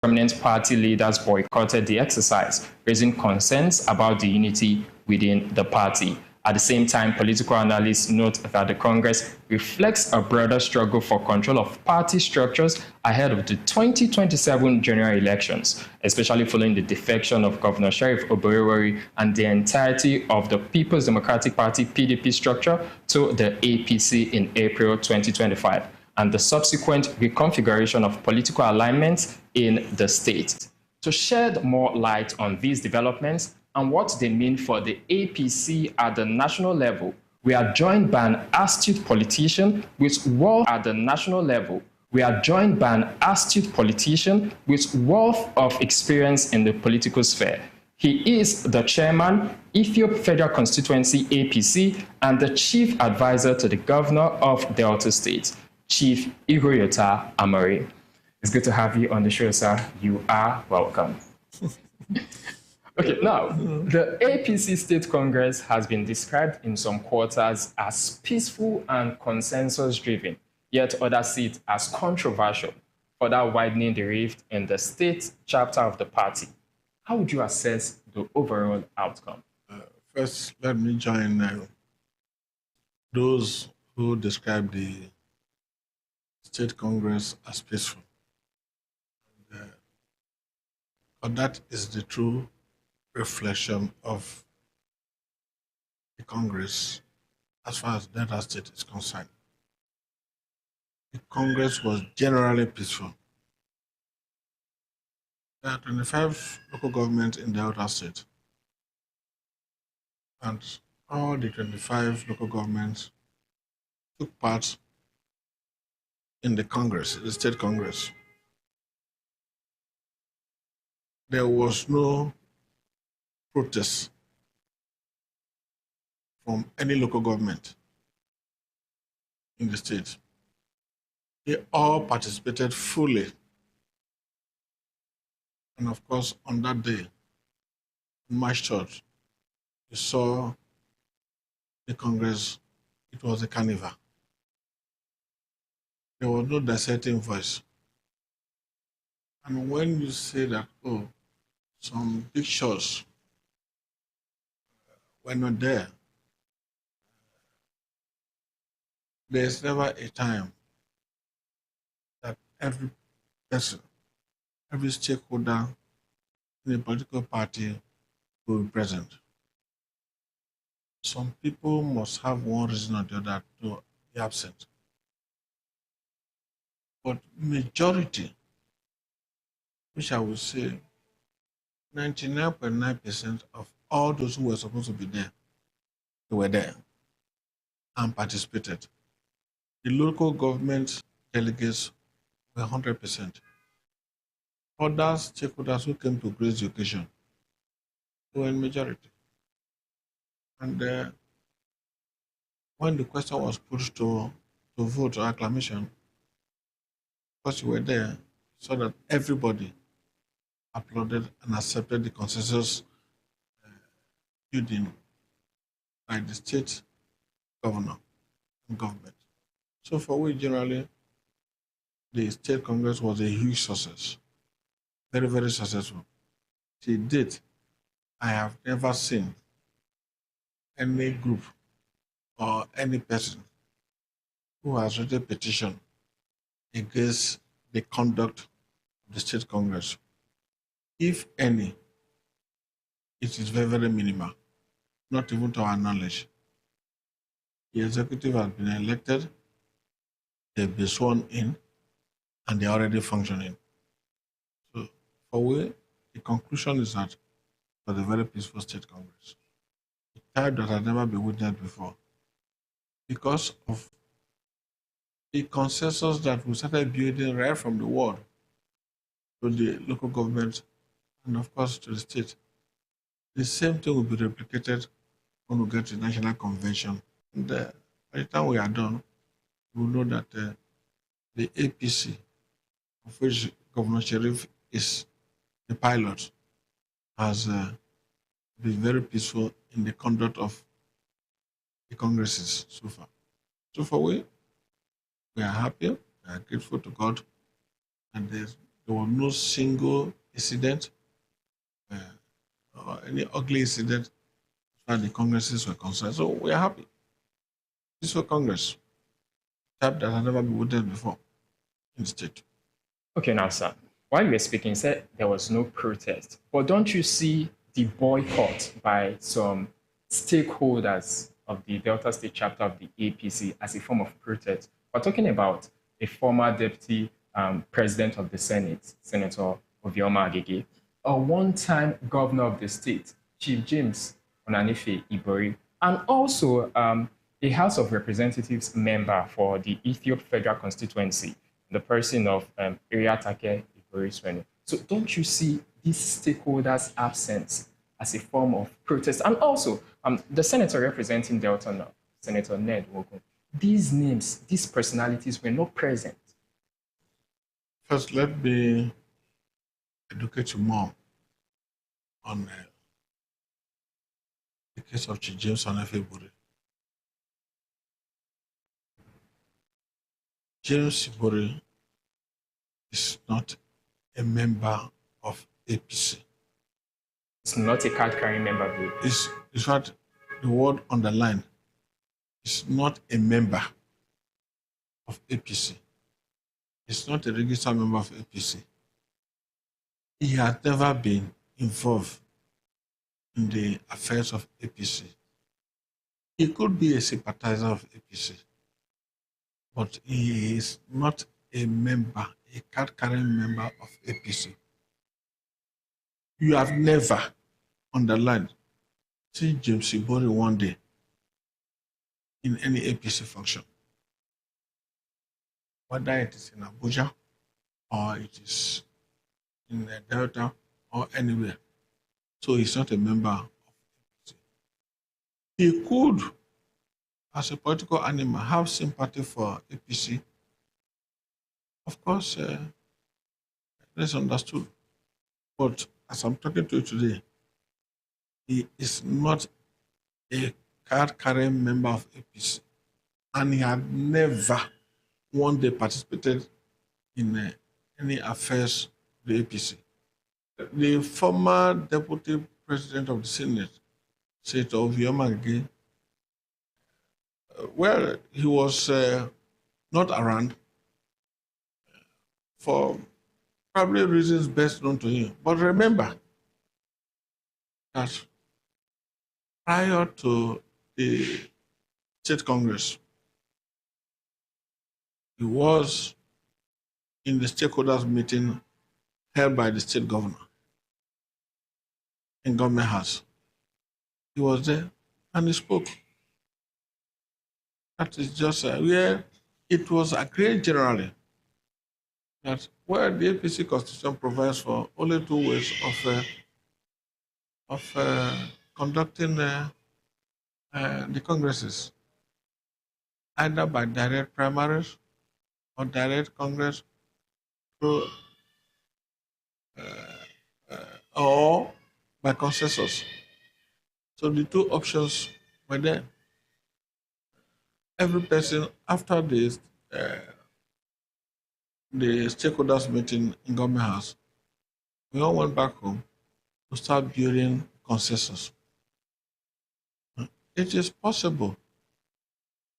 prominent party leaders boycotted the exercise, raising concerns about the unity within the party. At the same time, political analysts note that the Congress reflects a broader struggle for control of party structures ahead of the 2027 general elections, especially following the defection of Governor Sheriff Oborevwori and the entirety of the People's Democratic Party (PDP) structure to the APC in April 2025, and the subsequent reconfiguration of political alignments in the state. To shed more light on these developments and what they mean for the APC at the national level, we are joined by an astute politician with wealth at the national level. We are joined by an astute politician with wealth of experience in the political sphere. He is the chairman, Ethiop Federal Constituency APC, and the chief advisor to the governor of Delta State, Chief Ihoyota Amori. It's good to have you on the show, sir. You are welcome. Okay, now, the APC State Congress has been described in some quarters as peaceful and consensus-driven, yet others see it as controversial, further widening the rift in the state chapter of the party. How would you assess the overall outcome? First, let me join those who describe the State Congress as peaceful. But that is the true reflection of the Congress as far as Delta State is concerned. The Congress was generally peaceful. There are 25 local governments in Delta State, and all the 25 local governments took part in the Congress, the State Congress. There was no protest from any local government in the state. They all participated fully. And of course, on that day, in March 3rd, you saw the Congress, it was a carnival. There was no dissenting voice. And when you say that, oh, some big shows were not there, there's never a time that every person, every stakeholder in a political party will be present. Some people must have one reason or the other to be absent. But majority, which I would say 99.9% of all those who were supposed to be there, they were there and participated. The local government delegates were 100%. Other stakeholders who came to grace the occasion were in majority. And when the question was put to vote or acclamation, because you were there, so that everybody applauded and accepted the consensus building by the state governor and government. So for we generally, the State Congress was a huge success, very, very successful. To date, I have never seen any group or any person who has written a petition against the conduct of the State Congress. If any, it is very, very minimal, not even to our knowledge. The executive has been elected, they've been sworn in, and they're already functioning. So for we, the conclusion is that for the very peaceful State Congress, a type that had never been witnessed before, because of the consensus that we started building right from the world to the local government and of course to the state. The same thing will be replicated when we get to the National Convention. And by the time we are done, we will know that the APC, of which Governor Sheriff is the pilot, has been very peaceful in the conduct of the congresses so far. So far, we are happy, we are grateful to God, and there's There was no single incident or any ugly incident as far as the congresses were concerned. So we are happy. This was Congress, type that had never been voted before in the state. Okay, now, sir, while you were speaking, you said there was no protest. But don't you see the boycott by some stakeholders of the Delta State chapter of the APC as a form of protest? We're talking about a former deputy president of the Senate, Senator Obioma Agege, a one-time governor of the state, Chief James Onanife Ibori, and also a House of Representatives member for the Ethiopia Federal Constituency, the person of Iriatake Ibori. So don't you see these stakeholders' absence as a form of protest? And also, the senator representing Delta now, Senator Ned Nwoko, these names, these personalities were not present. First, let me educate you more on the case of Chief James Onanife Ibori. James Ibori is not a member of APC. It's not a card-carrying member of the APC. It's what the word underlined. It's not a member of APC. It's not a registered member of APC. He had never been involved in the affairs of APC. He could be a sympathizer of APC, but he is not a member, a card-carrying member of APC. You have never underlined seen James Ibori one day in any APC function, whether it is in Abuja or it is in the Delta or anywhere. So he's not a member of APC. He could, as a political animal, have sympathy for APC. Of course, that's understood. But as I'm talking to you today, he is not a card-carrying member of APC. And he had never one day participated in any affairs of the APC. The former deputy president of the Senate, Senator Obioma Agege, well, he was not around for probably reasons best known to him. But remember that prior to the State Congress, he was in the stakeholders meeting held by the state governor in Government House. He was there and he spoke. That is just where it was agreed generally that where the APC Constitution provides for only two ways of conducting the congresses, either by direct primaries or direct congress through, or by consensus. So the two options were there. Every person after this, the stakeholders meeting in Government House, we all went back home to start building consensus. It is possible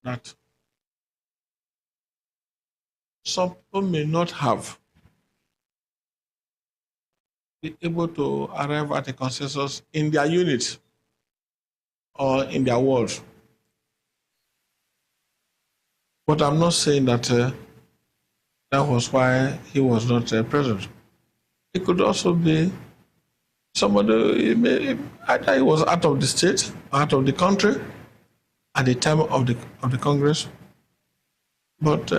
that some people may not have been able to arrive at a consensus in their unit or in their world. But I'm not saying that that was why he was not present. It could also be somebody, either he was out of the state, out of the country at the time of the Congress. But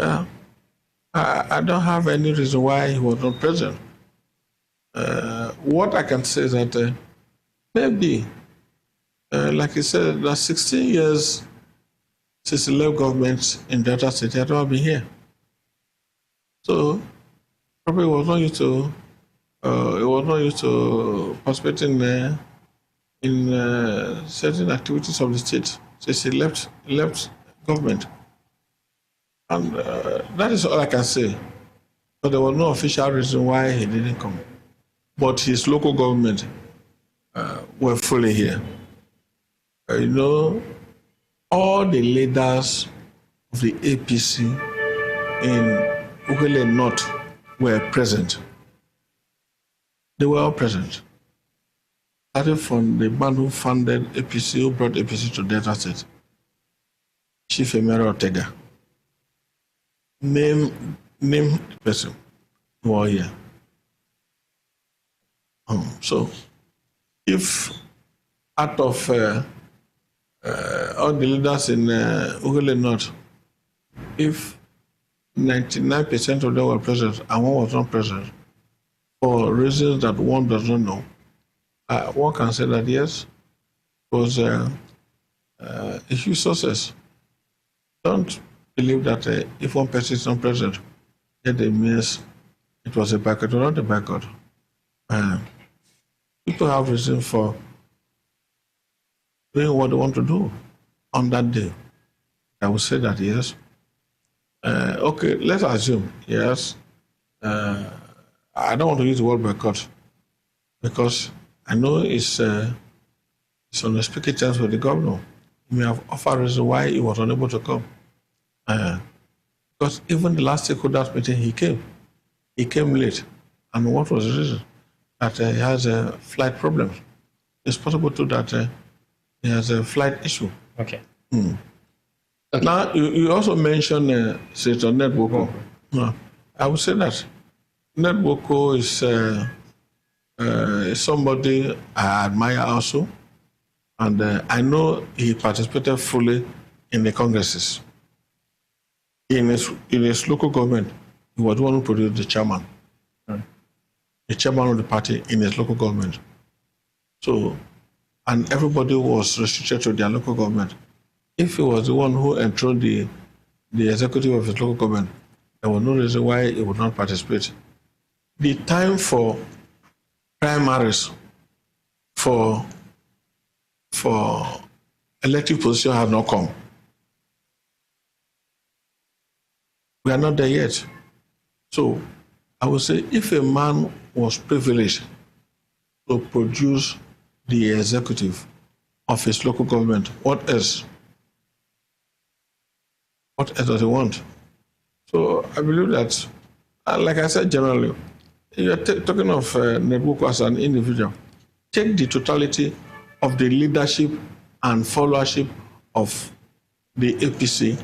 I don't have any reason why he was not present. What I can say is that maybe, like he said, that 16 years since the left government in Delta State, he had not been here. So probably was not used to participating in certain activities of the state since he left government. And that is all I can say. So there was no official reason why he didn't come. But his local government were fully here. You know, all the leaders of the APC in Ughelli North were present. They were all present. Starting from the man who founded APC, who brought APC to Delta State, Chief Emero Ortega. Name the person who are here. So, if out of all the leaders in Ughelli North, if 99% of them were present and one was not present, for reasons that one does not know, one can say that yes, it was a huge success. Don't believe that if one person is not present, then it means it was a boycott or not a boycott. People have reason for doing what they want to do on that day. I would say that yes. Okay, let's assume yes. I don't want to use the word boycott because I know it's on the speaking terms with the governor. He may have offered reason why he was unable to come. Because even the last stakeholders meeting he came late. And what was the reason? That he has a flight problem. It's possible too that he has a flight issue. Okay. Okay. Now, you also mentioned Senator Ned Nwoko. I would say that Ned Nwoko is somebody I admire also. And I know he participated fully in the congresses. In his local government, he was the one who produced the chairman. The chairman of the party in his local government. So, and everybody was restricted to their local government. If he was the one who enthroned the executive of his local government, there was no reason why he would not participate. The time for primaries for elective position have not come. We are not there yet. So I would say if a man was privileged to produce the executive of his local government, what else? What else does he want? So I believe that, like I said generally, you're talking of Ned Nwoko as an individual. Take the totality of the leadership and followership of the APC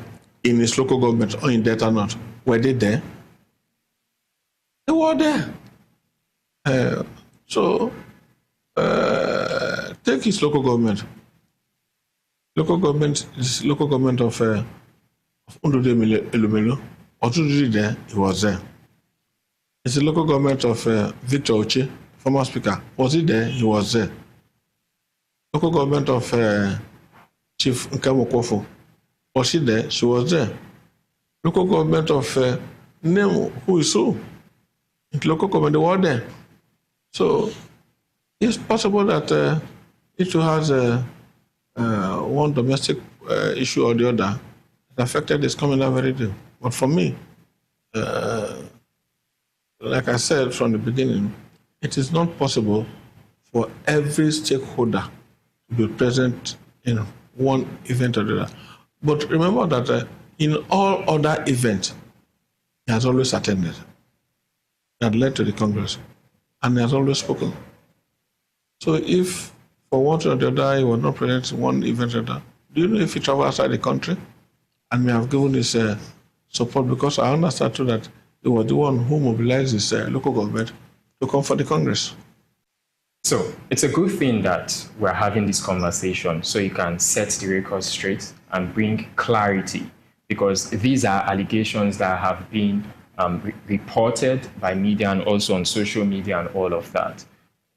in his local government or in Delta North. Were they there? They were there. Take his local government. Local government of Ndudim Elumelu. Otudiri there, he was there. It's the local government of Victor Oche, former speaker. Was he there? He was there. Local government of Chief Nkem Okofor. Was she there? She was there. Local government of Nemo, who is so? Local government, they were there. So it's possible that it has one domestic issue or the other that affected this coming that very day. But for me, like I said from the beginning, it is not possible for every stakeholder to be present in one event or the other. But remember that in all other events, he has always attended. He had led to the Congress, and he has always spoken. So if for one or the other he was not present in one event or the other, do you know if he traveled outside the country and may have given his support? Because I understand too that he was the one who mobilized his local government to come for the Congress. So it's a good thing that we're having this conversation so you can set the record straight and bring clarity, because these are allegations that have been reported by media and also on social media and all of that.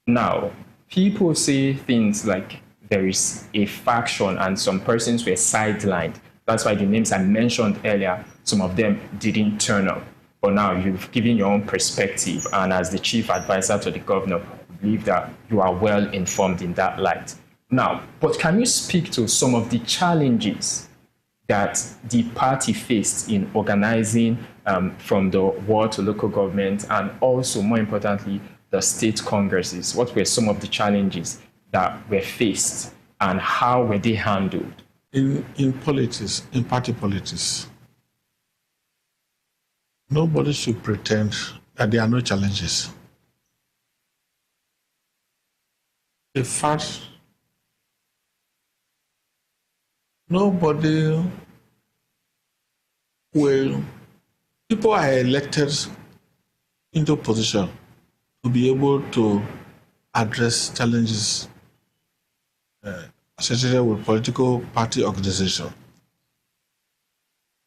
Now, people say things like there is a faction and some persons were sidelined. That's why the names I mentioned earlier, some of them didn't turn up. But now you've given your own perspective, and as the chief advisor to the governor, I believe that you are well informed in that light. Now, but can you speak to some of the challenges that the party faced in organizing from the ward to local government, and also, more importantly, the state congresses? What were some of the challenges that were faced, and how were they handled? In politics, in party politics, nobody should pretend that there are no challenges. In fact, nobody will, people are elected into position to be able to address challenges associated with political party organization.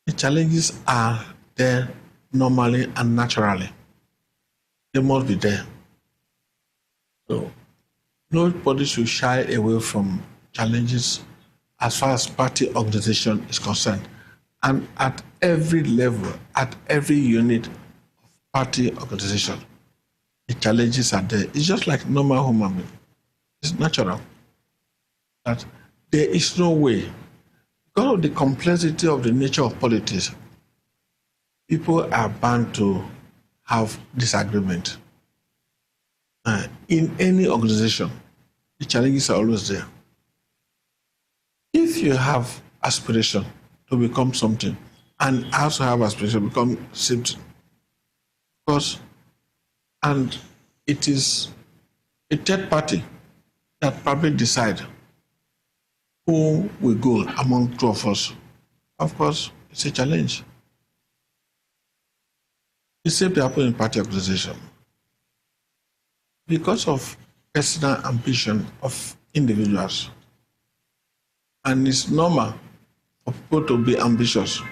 The challenges are there normally and naturally. They must be there. So nobody should shy away from challenges as far as party organization is concerned. And at every level, at every unit of party organization, the challenges are there. It's just like normal human being. It's natural that there is no way, because of the complexity of the nature of politics, people are bound to have disagreement. In any organization, the challenges are always there. If you have aspiration to become something, and also have aspiration to become something, because, and it is a third party that probably decide who will go among two of us. Of course, it's a challenge. The same thing happens in party organization. Because of personal ambition of individuals, and it's normal for people to be ambitious.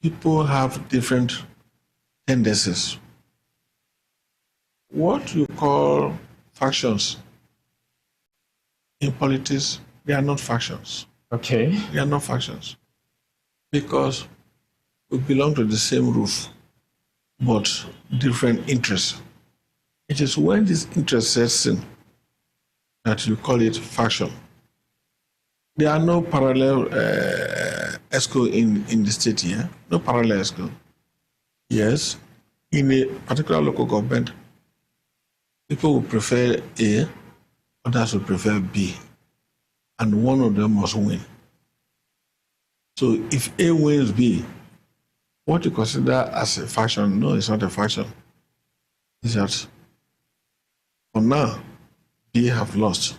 People have different tendencies. What you call factions in politics, they are not factions. Okay. They are not factions because we belong to the same roof, but different interests. It is when this interest sets in that you call it faction. There are no parallel ESCO in the state here, no parallel ESCO. Yes, in a particular local government, people will prefer A, others will prefer B, and one of them must win. So if A wins B, what you consider as a faction, no, it's not a faction. It's that for now, B have lost.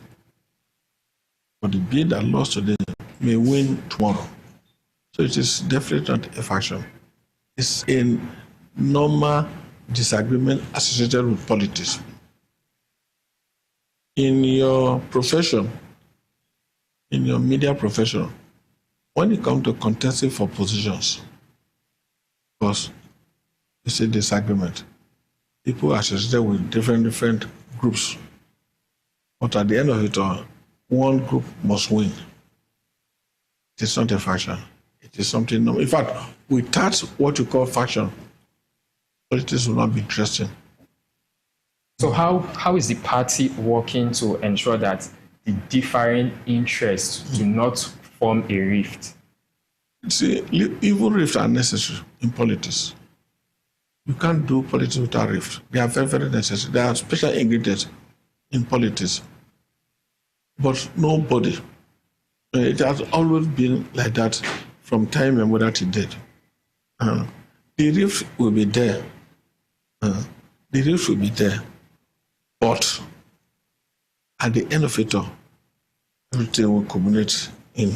But the B that lost today may win tomorrow. So it is definitely not a faction. It's a normal disagreement associated with politics. In your profession, in your media profession, when it comes to contesting for positions, because it's a disagreement. People are associated with different groups. But at the end of it all, one group must win. It is not a faction. It is something normal. In fact, without what you call faction, politics will not be interesting. So how is the party working to ensure that the different interests do not form a rift? See, even rifts are necessary in politics. You can't do politics without rift. They are very necessary. There are special ingredients in politics. But nobody, it has always been like that from time immemorial to date. The rift will be there. The rift will be there. But at the end of it all, everything will culminate in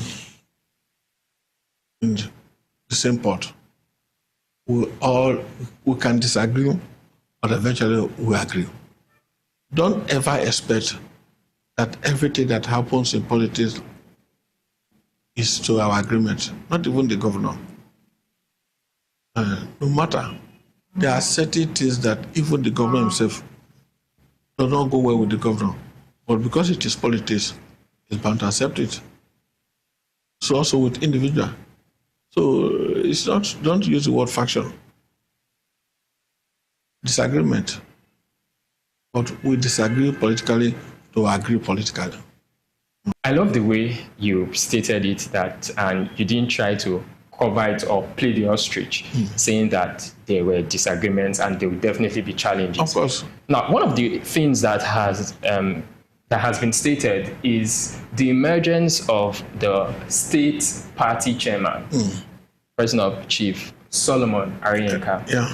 the same pot. We can disagree, but eventually we agree. Don't ever expect that everything that happens in politics is to our agreement, not even the governor. No matter, there are certain things that even the governor himself does not go well with the governor. But because it is politics, he's bound to accept it. So also with individual. So it's not, don't use the word faction. Disagreement. But we disagree politically to agree politically. I love the way you stated it, that and you didn't try to cover it or play the ostrich, saying that there were disagreements and there will definitely be challenges. Of course. Now, one of the things that has been stated is the emergence of the state party chairman, President of Chief Solomon Ariyenka. Yeah.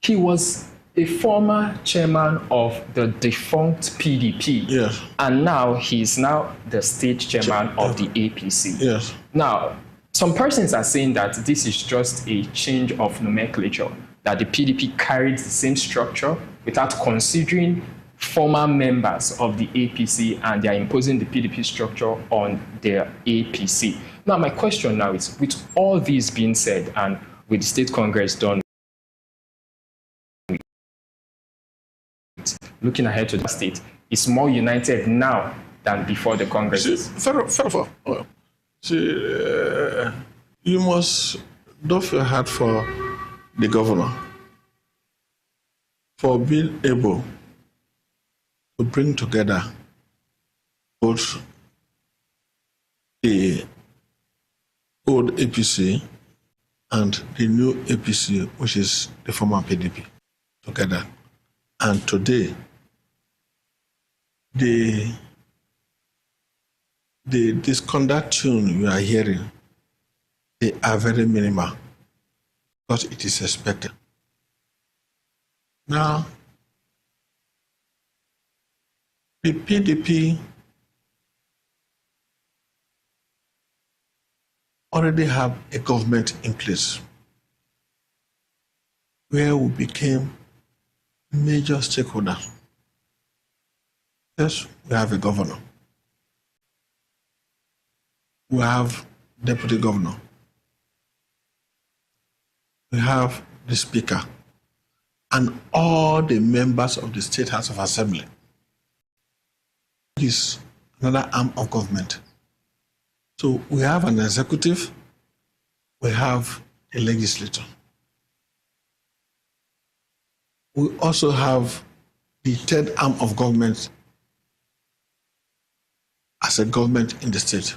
He was a former chairman of the defunct PDP. Yes. And now he's now the state chairman of the APC. Yes. Now, some persons are saying that this is just a change of nomenclature, that the PDP carried the same structure without considering former members of the APC, and they are imposing the PDP structure on their APC. Now, my question now is, with all this being said, and with the State Congress done, looking ahead to the state, is more united now than before the Congress. First of all, you must doff your hat for the governor for being able to bring together both the old APC and the new APC, which is the former PDP, together. And today, the disconduct tune you are hearing, they are very minimal, but it is expected. Now, the PDP already have a government in place where we became major stakeholder. Yes, we have a governor. We have deputy governor. We have the speaker and all the members of the State House of Assembly. This is another arm of government. So we have an executive, we have a legislature. We also have the third arm of government as a government in the state.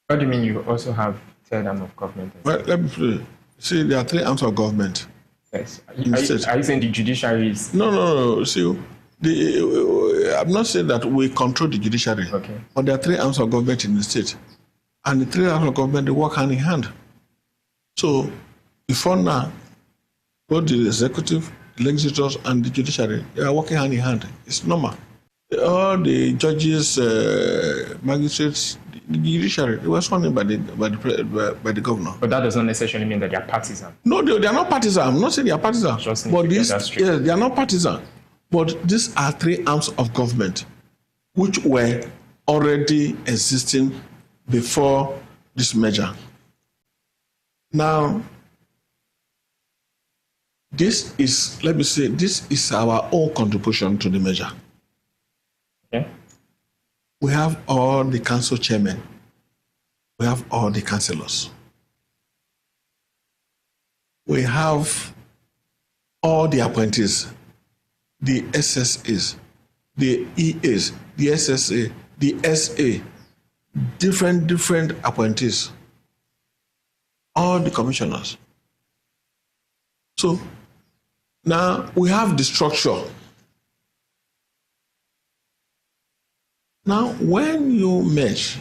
What do you mean you also have third arm of government? Well, let me put it. See, there are three arms of government. Yes. Are you saying the judiciary is... No. See, I'm not saying that we control the judiciary. Okay. But there are three arms of government in the state. And the three arms of government, they work hand in hand. So, before now, both the executive, the legislators, and the judiciary, they are working hand in hand. It's normal. All the judges, magistrates, the judiciary, they were sworn in by the governor. But that does not necessarily mean that they are partisan. No, they are not partisan. I'm not saying they are partisan. But they are not partisan. But these are three arms of government which were already existing before this merger. Now, this is, let me say, this is our own contribution to the merger. Okay. We have all the council chairmen. We have all the councillors. We have all the appointees, the SSAs, the EAs, the SSA, the SA, different appointees, all the commissioners. So now we have the structure. Now, when you merge,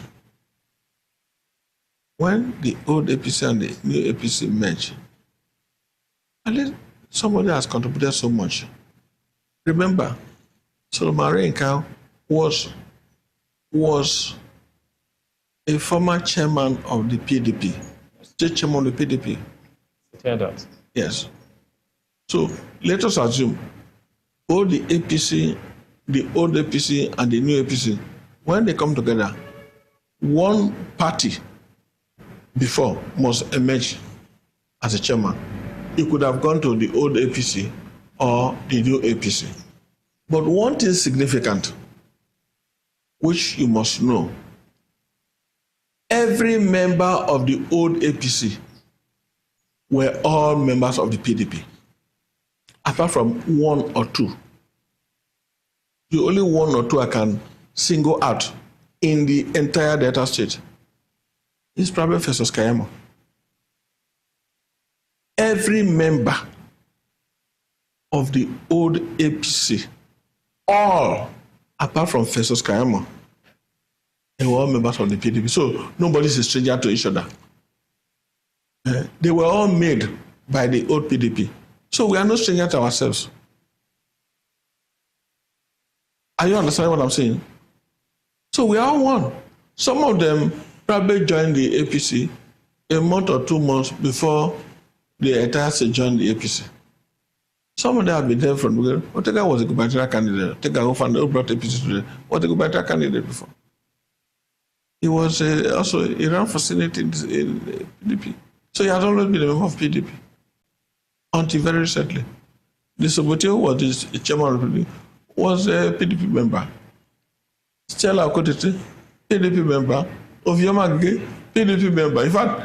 when the old APC and the new APC merge, at least somebody has contributed so much. Remember, Solomon Ariyenka was a former chairman of the PDP, state chairman of the PDP. Hear that? Yes. So let us assume all the APC, the old APC and the new APC, when they come together, one party before must emerge as a chairman. It could have gone to the old APC or the new APC. But one thing significant, which you must know, every member of the old APC were all members of the PDP, apart from one or two. The only one or two I can single out in the entire Delta State. It's probably Festus Keyamo. Every member of the old APC, all apart from Festus Keyamo, they were all members of the PDP. So nobody's a stranger to each other. They were all made by the old PDP. So we are no stranger to ourselves. Are you understanding what I'm saying? So we are all one. Some of them probably joined the APC a month or 2 months before the entire state joined the APC. Some of them have been there from the beginning. Otega was a gubernatorial candidate. Otega who brought APC today was a gubernatorial candidate before. He was also he ran for Senate in PDP. So he has always been a member of PDP until very recently. The Sobotio, who was the chairman of the PDP, was a PDP member. Stella Okotete, PDP member. Ovioma Gay, PDP member. In fact,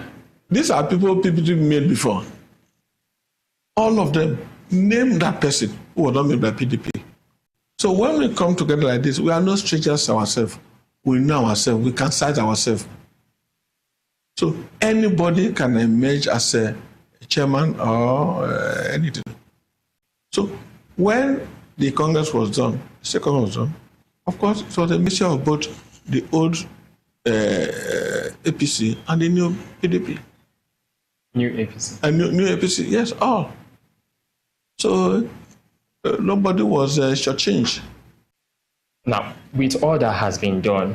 these are people PDP made before. All of them, name that person who was not made by PDP. So when we come together like this, we are no strangers to ourselves. We know ourselves. We can cite ourselves. So anybody can emerge as a chairman or anything. So when the Congress was done, the second was done, of course, it was a mixture of both the old APC and the new PDP. New APC. And new APC, yes, all. So nobody was shortchanged. Now, with all that has been done,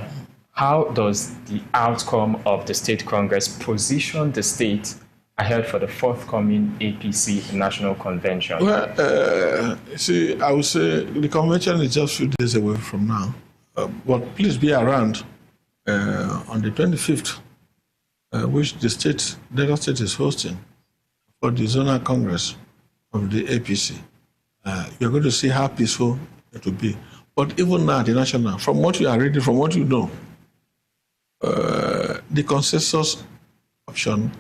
how does the outcome of the State Congress position the state ahead for the forthcoming APC National Convention? Well, see, I would say the convention is just a few days away from now. But please be around on the 25th, which the Delta State is hosting for the Zonal Congress of the APC. You're going to see how peaceful it will be. But even now, the national, from what you are reading, from what you know, the consensus option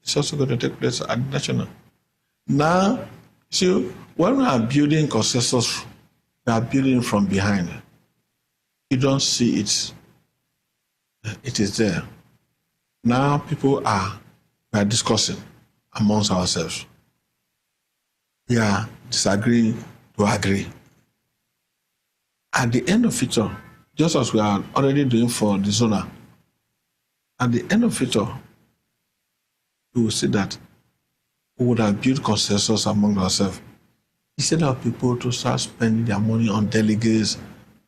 is also going to take place at the national. Now, see, when we are building consensus, we are building from behind. You don't see it. It is there. Now people we are discussing amongst ourselves. We are disagreeing to agree. At the end of it all, just as we are already doing for the zona, at the end of it all, we will see that we would have built consensus among ourselves. Instead of people to start spending their money on delegates,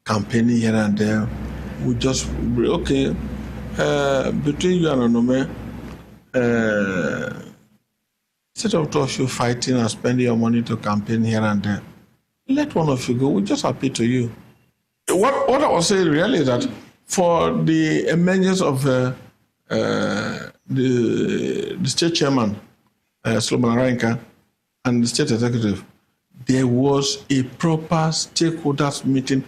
campaigning here and there, we just, okay, between you and Onome, instead of two of you fighting and spending your money to campaign here and there, let one of you go. We just appeal to you. What I was saying really is that for the emergence of the state chairman, Solomon Aranka, and the state executive, there was a proper stakeholders meeting.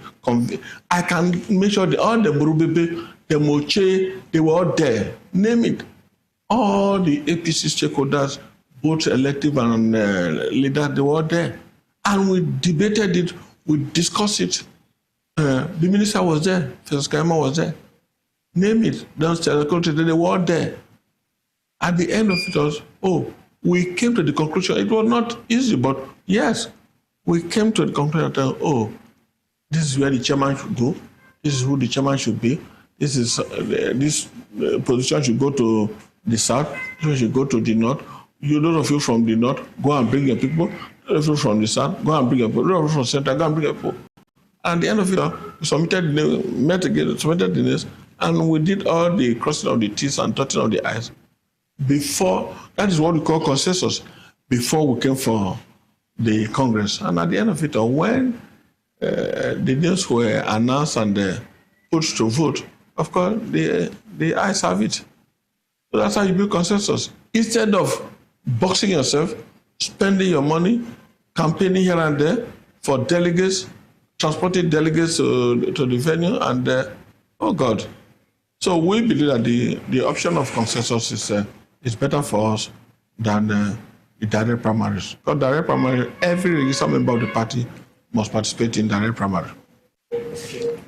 I can make sure all the Burubebe, the Moche, they were all there. Name it. All the APC stakeholders, both elective and leader, they were all there. And we debated it, we discussed it. The minister was there, Festus Keyamo was there. Name it, downstairs, they were all there. At the end of it was, we came to the conclusion, it was not easy, but yes, we came to the conclusion that, this is where the chairman should go, this is who the chairman should be, this is this position should go to the south, this should go to the north. You, those of you from the north, go and bring your people. Those of you from the south, go and bring your people. Those of you from the center, go and bring your people. And at the end of it, we submitted the names, and we did all the crossing of the T's and dotting of the I's. Before, that is what we call consensus, before we came for the Congress. And at the end of it, when the names were announced and put to vote, of course, the I's have it. So that's how you build consensus. Instead of boxing yourself, spending your money, campaigning here and there for delegates, transporting delegates to the venue, and oh God. So we believe that the option of consensus is better for us than the direct primaries. Because direct primary, every registered member of the party must participate in direct primary.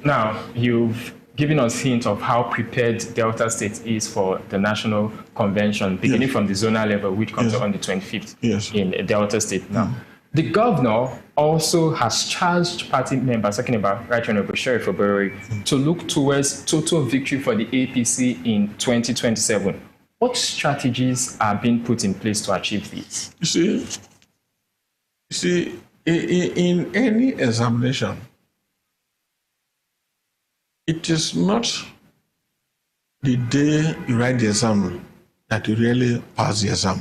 Now, you've giving us hint of how prepared Delta State is for the national convention, beginning from the zonal level, which comes on the 25th in Delta State now. The governor also has charged party members, talking about Right Honorable Sheriff Oboroi, to look towards total victory for the APC in 2027. What strategies are being put in place to achieve this? You see, in any examination, it is not the day you write the exam that you really pass the exam.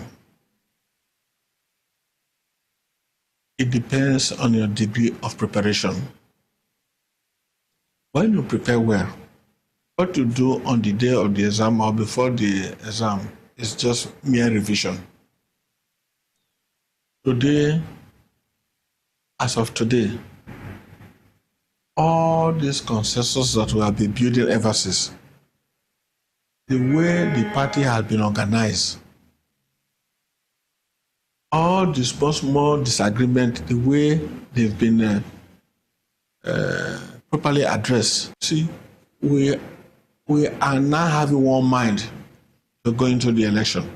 It depends on your degree of preparation. When you prepare well, what you do on the day of the exam or before the exam is just mere revision. Today, as of today, all these consensus that we have been building ever since, the way the party has been organized, all the small disagreement, the way they've been properly addressed. See, we are now having one mind to go into the election.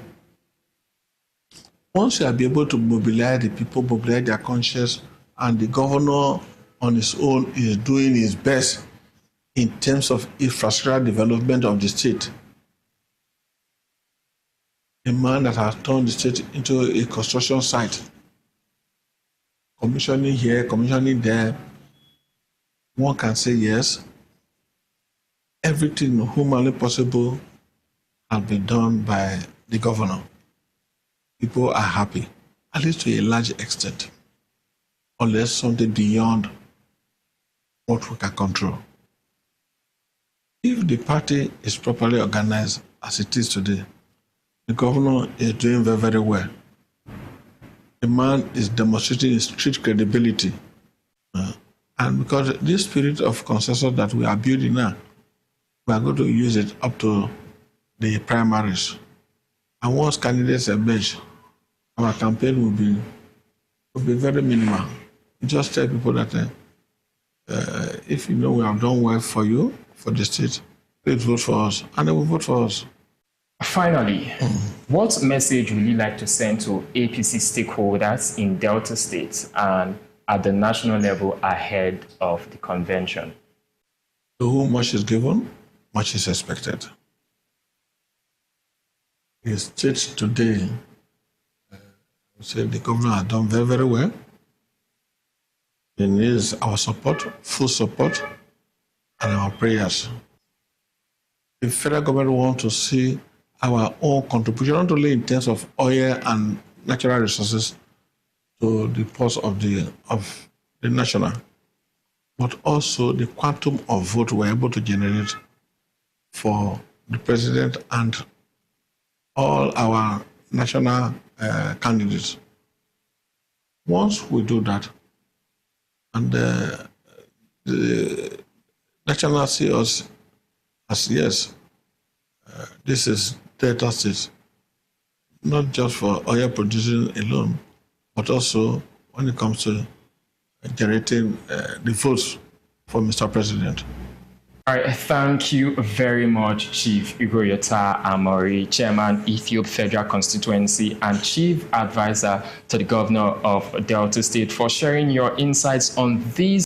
Once you are able to mobilize the people, mobilize their conscience, and the governor on his own is doing his best in terms of infrastructural development of the state, a man that has turned the state into a construction site, commissioning here, commissioning there, one can say yes, everything humanly possible has been done by the governor. People are happy, at least to a large extent, unless something beyond what we can control. If the party is properly organized as it is today, the governor is doing very, very well. The man is demonstrating his street credibility. And because this spirit of consensus that we are building now, we are going to use it up to the primaries. And once candidates emerge, our campaign will be very minimal. We just tell people that if you know we have done well for you, for the state, please vote for us. And they will vote for us. Finally, what message would you like to send to APC stakeholders in Delta State and at the national level ahead of the convention? To whom much is given, much is expected. The state today, I would say the governor has done very, very well. He needs our support, full support, and our prayers. The federal government wants to see our own contribution, not only in terms of oil and natural resources to the purse of the national, but also the quantum of vote we're able to generate for the president and all our national candidates. Once we do that, and the national see us as yes, this is Delta State, not just for oil producing alone, but also when it comes to generating the votes for Mr. President. All right, thank you very much, Chief Igoyota Amori, Chairman, Ethiop Federal Constituency and Chief Advisor to the Governor of Delta State, for sharing your insights on these